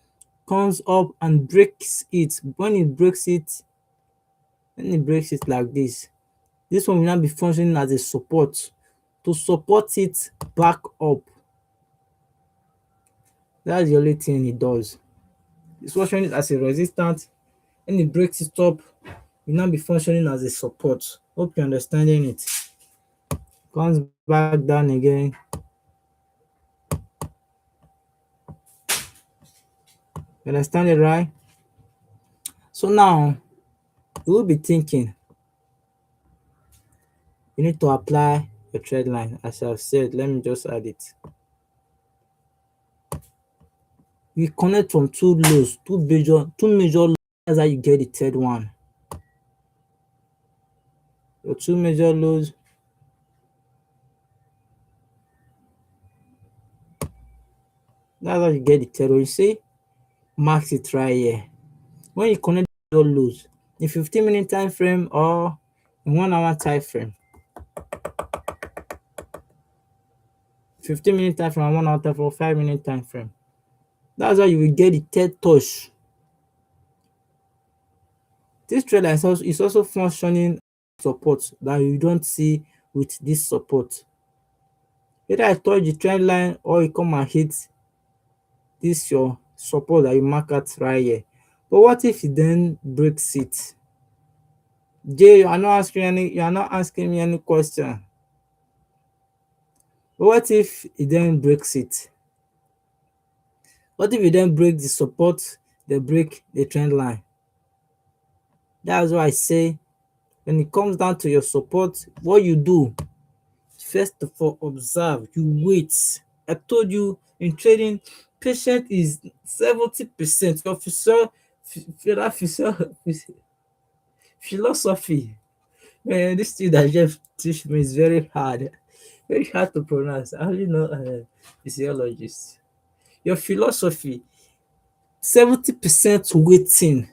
[SPEAKER 1] comes up and breaks it. When it breaks it like this one will now be functioning as a support to support it back up. That's the only thing it does. It's functioning as a resistance. When it breaks it up, it will now be functioning as a support. Hope you're understanding it. Comes back down again. You understand it, right? So now you will be thinking you need to apply your trend line. As I've said, let me just add it. You connect from two lows, two major lows. That's how you get the third one. Your two major lows. That's how you get the third one. You see, marks it right here. When you connect your lows in 15-minute time frame or in 1 hour time frame, 15-minute time frame, 1 hour time frame, 5-minute time frame. That's how you will get the third touch. This trend line is also functioning support that you don't see with this support. Either I touch the trend line or you come and hit this your support that you mark out right here. But what if it then breaks it? Jay, you are not asking me any question. But what if it then breaks it? What if you then break the support, they break the trend line? That's why I say when it comes down to your support, what you do, first of all, observe, you wait. I told you in trading, patience is 70%. Philosophy. Man, this thing that Jeff teach me is very hard to pronounce. I only know physiologist. Your philosophy, 70% waiting,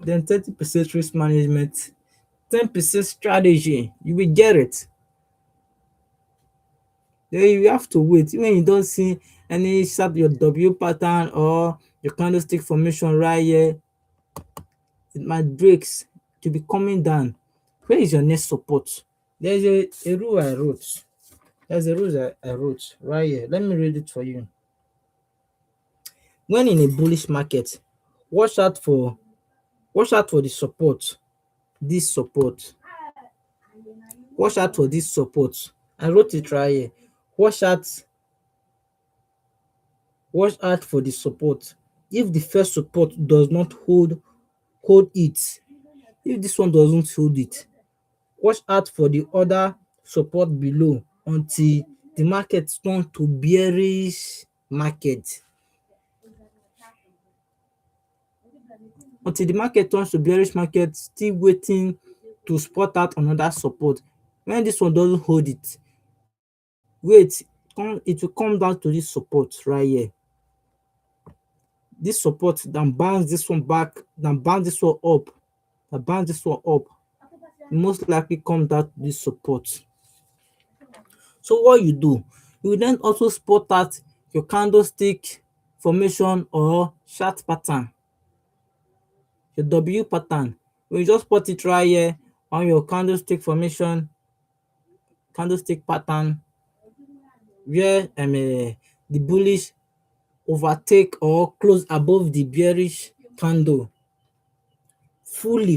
[SPEAKER 1] then 30% risk management, 10% strategy. You will get it. Then you have to wait. When you don't see any sharp your W pattern or your candlestick formation right here, it might breaks to be coming down. Where is your next support? There's a rule I wrote. There's a rule I wrote right here. Let me read it for you. When in a bullish market, watch out for the support. This support. Watch out for this support. I wrote it right here. Watch out for the support. If the first support does not hold it, if this one doesn't hold it, watch out for the other support below until the market turn to bearish market. Until the market turns to bearish market, still waiting to spot out another support. When this one doesn't hold it, wait, it will come down to this support right here. This support, then bounce this one back, then bounce this one up, then bounce this one up. Most likely come down to this support. So what you do, you will then also spot out your candlestick formation or chart pattern, your W pattern. You just spot it right here on your candlestick formation, candlestick pattern, where the bullish overtake or close above the bearish candle fully,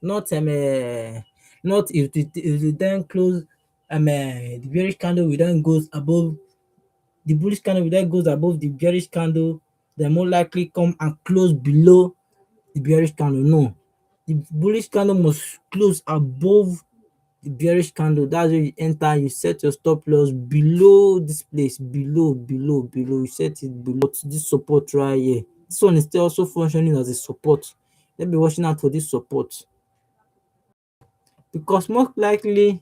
[SPEAKER 1] not not if it then close the bearish candle will then goes above the bullish candle will then goes above the bearish candle, then more likely come and close below the bearish candle. No, the bullish candle must close above the bearish candle. That's where you enter, you set your stop loss below this place, below. You set it below this support right here. This one is still also functioning as a support. Let me be watching out for this support, because most likely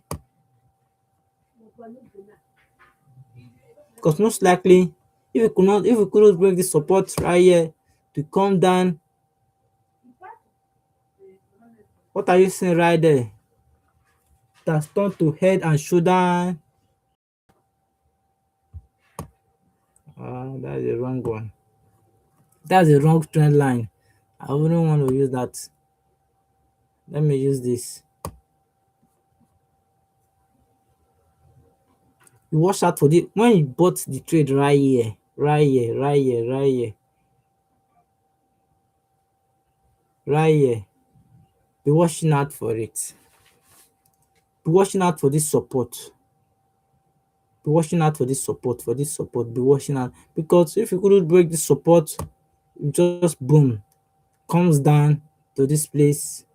[SPEAKER 1] if we couldn't break this support right here to come down, what are you seeing right there? That's turned to head and shoulder. That's the wrong one. That's the wrong trend line. I wouldn't want to use that. Let me use this. You watch out for the when you bought the trade right here, right here. Be watching out for it. Be watching out for this support. Be watching out for this support. Be watching out, because if you couldn't break this support, it just boom comes down to this place.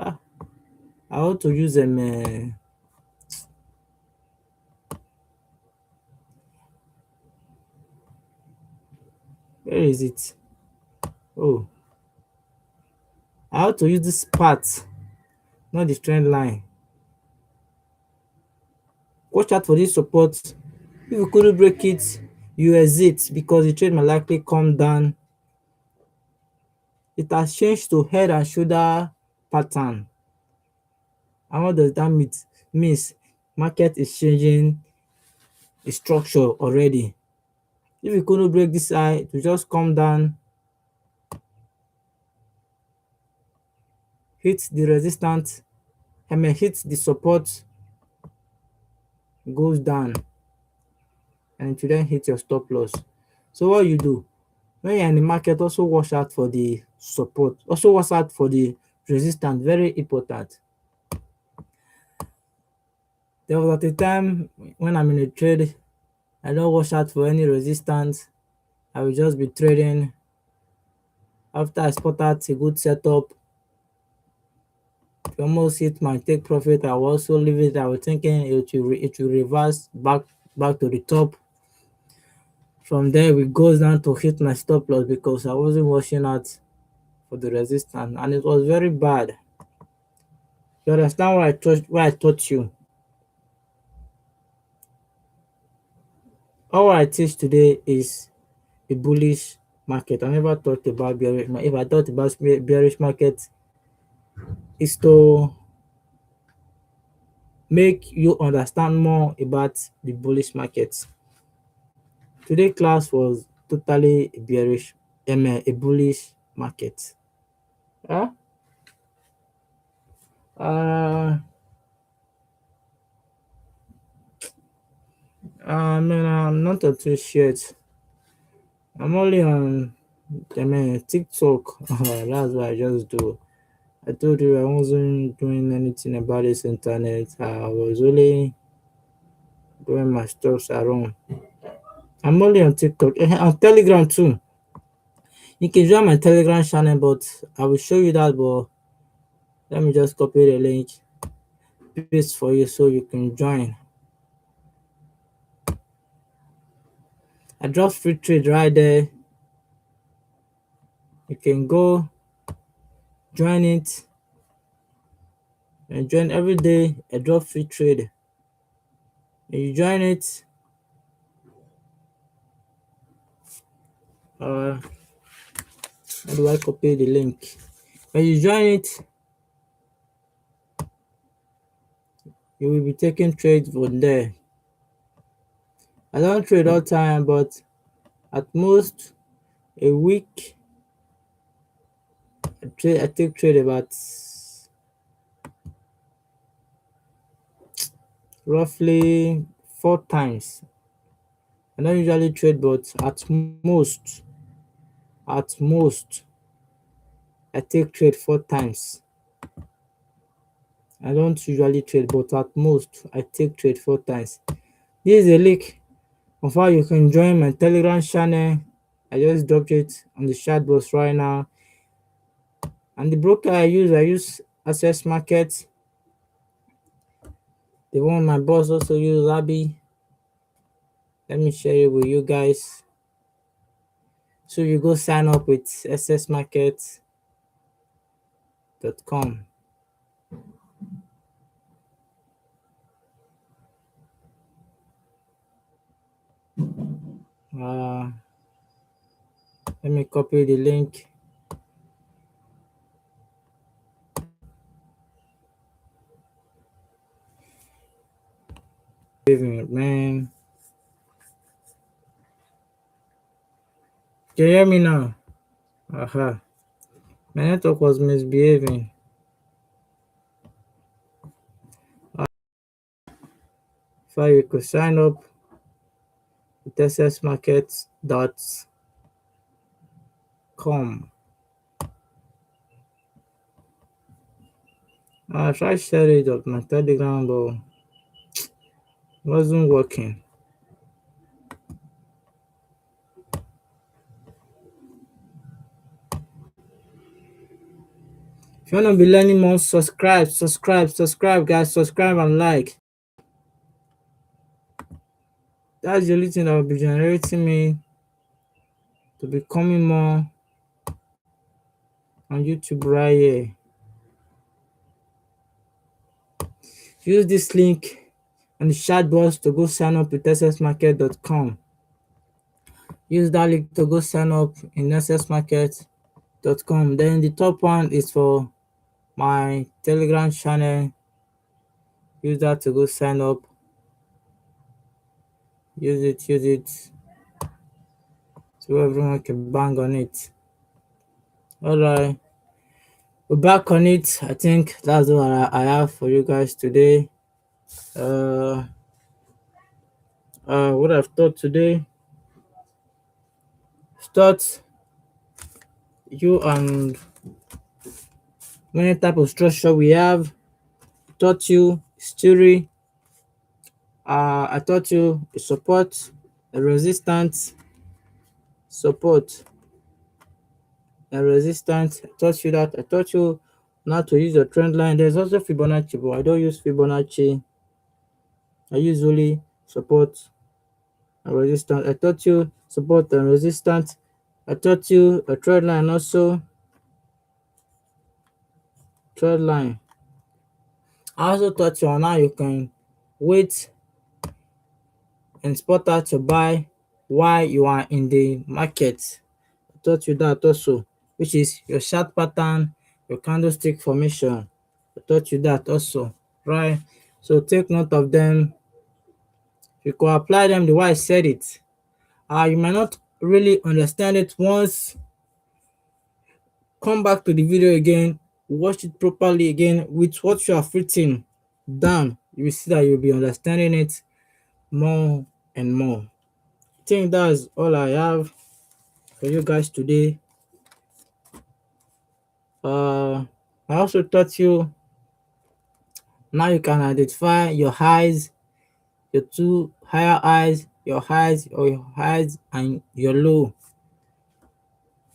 [SPEAKER 1] I want to use them. Where is it? Oh, I have to use this part, not the trend line. Watch out for this support. If you couldn't break it, you exit, because the trade might likely come down. It has changed to head and shoulder pattern. And what does that mean? Means market is changing its structure already. If you couldn't break this high, it will just come down, hit the resistance, hit the support, goes down, and it will then hit your stop loss. So what you do when you're in the market, also watch out for the support, also watch out for the resistance. Very important. There was at a time when I'm in a trade, I don't watch out for any resistance. I will just be trading. After I spot out a good setup, to almost hit my take profit, I will also leave it. I was thinking it will reverse back to the top. From there, it goes down to hit my stop loss, because I wasn't watching out for the resistance, and it was very bad. You understand what I taught you? All I teach today is a bullish market. I never talked about bearish market. If I thought about bearish market, is to make you understand more about the bullish market. Today class was totally bearish, a bullish market. Huh? I mean, I'm not a t-shirt. I'm only on TikTok. That's what I just do. I told you I wasn't doing anything about this internet. I was only doing my stuff around. I'm only on TikTok. On Telegram too. You can join my Telegram channel, but I will show you that. But let me just copy the link, paste for you so you can join. I dropped free trade right there. You can go join it and join every day. I drop free trade. And you join it. How do I copy the link? When you join it, You will be taking trades from there. I don't trade all time, but at most a week I take trade about roughly 4 times. I don't usually trade, but at most I take trade 4 times. I don't usually trade, but at most I take trade 4 times. This is a link of how you can join my Telegram channel. I just dropped it on the chat box right now. And the broker I use Access Market. The one my boss also use, Abby. Let me share it with you guys. So you go sign up with accessmarket.com. Let me copy the link. Man, can you hear me now? Aha. My network was misbehaving. So you could sign up with accessmarket.com. I tried sharing it on my Telegram, but it wasn't working. If you want to be learning more, subscribe, guys. Subscribe and like. That's the only thing that will be generating me to be coming more on YouTube right here. Use this link on the chat box to go sign up with accessmarket.com. Use that link to go sign up in accessmarket.com. Then the top one is for my Telegram channel. Use that to go sign up. Use it so everyone can bang on it. Alright, we're back on it. I think that's what I have for you guys today. What I've thought today, start you and many type of structure we have. Taught you history. I taught you support, a resistance, support, and resistance. I taught you that. I taught you not to use a trend line. There's also Fibonacci, but I don't use Fibonacci. I use only support and resistance. I taught you support and resistance. I taught you a trend line also. Trend line. I also taught you on how you can wait and spot out to buy while you are in the market. I taught you that also, which is your chart pattern, your candlestick formation. I taught you that also, right? So take note of them. You could apply them the way I said it. You might not really understand it once. Come back to the video again, watch it properly again with what you have written down. You will see that you'll be understanding it more and more. I think that's all I have for you guys today. I also taught you now you can identify your highs, your two higher highs, your highs or your highs and your low.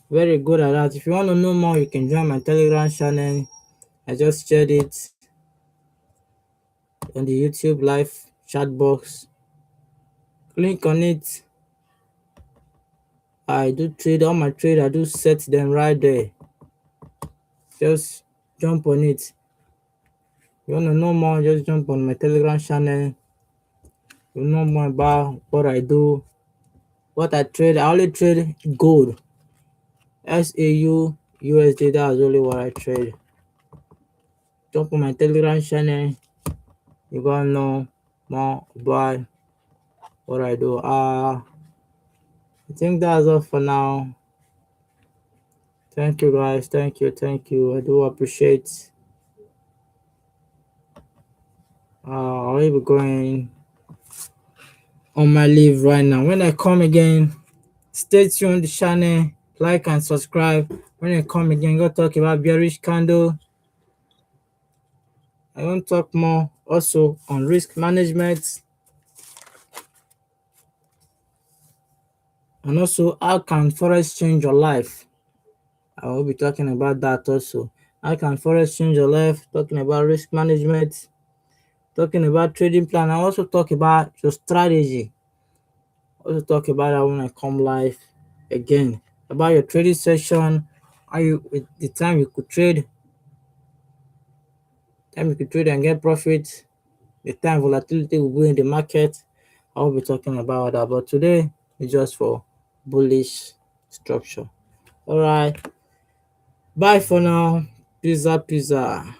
[SPEAKER 1] Very good at that. If you want to know more, you can join my Telegram channel. I just shared it on the YouTube live chat box. Click on it. I do trade all my trade. I do set them right there. Just jump on it. You want to know more, just jump on my Telegram channel. You know more about what I do, what I trade. I only trade gold, SAU, USD. That's only what I trade. Jump on my Telegram channel. You gotta know more about what I do. I think that's all for now. Thank you guys. Thank you. I do appreciate. I'll be going on my leave right now. When I come again, stay tuned the channel, like and subscribe. When I come again, go talk about bearish candle. I want to talk more also on risk management and also how can forex change your life. I will be talking about that also. How can forex change your life? Talking about risk management, talking about trading plan. I also talk about your strategy. Also talk about that when I come live again. About your trading session, how you with the time you could trade and get profit, the time volatility will go in the market. I will be talking about that. But today is just for bullish structure. All right. Bye for now. Pizza.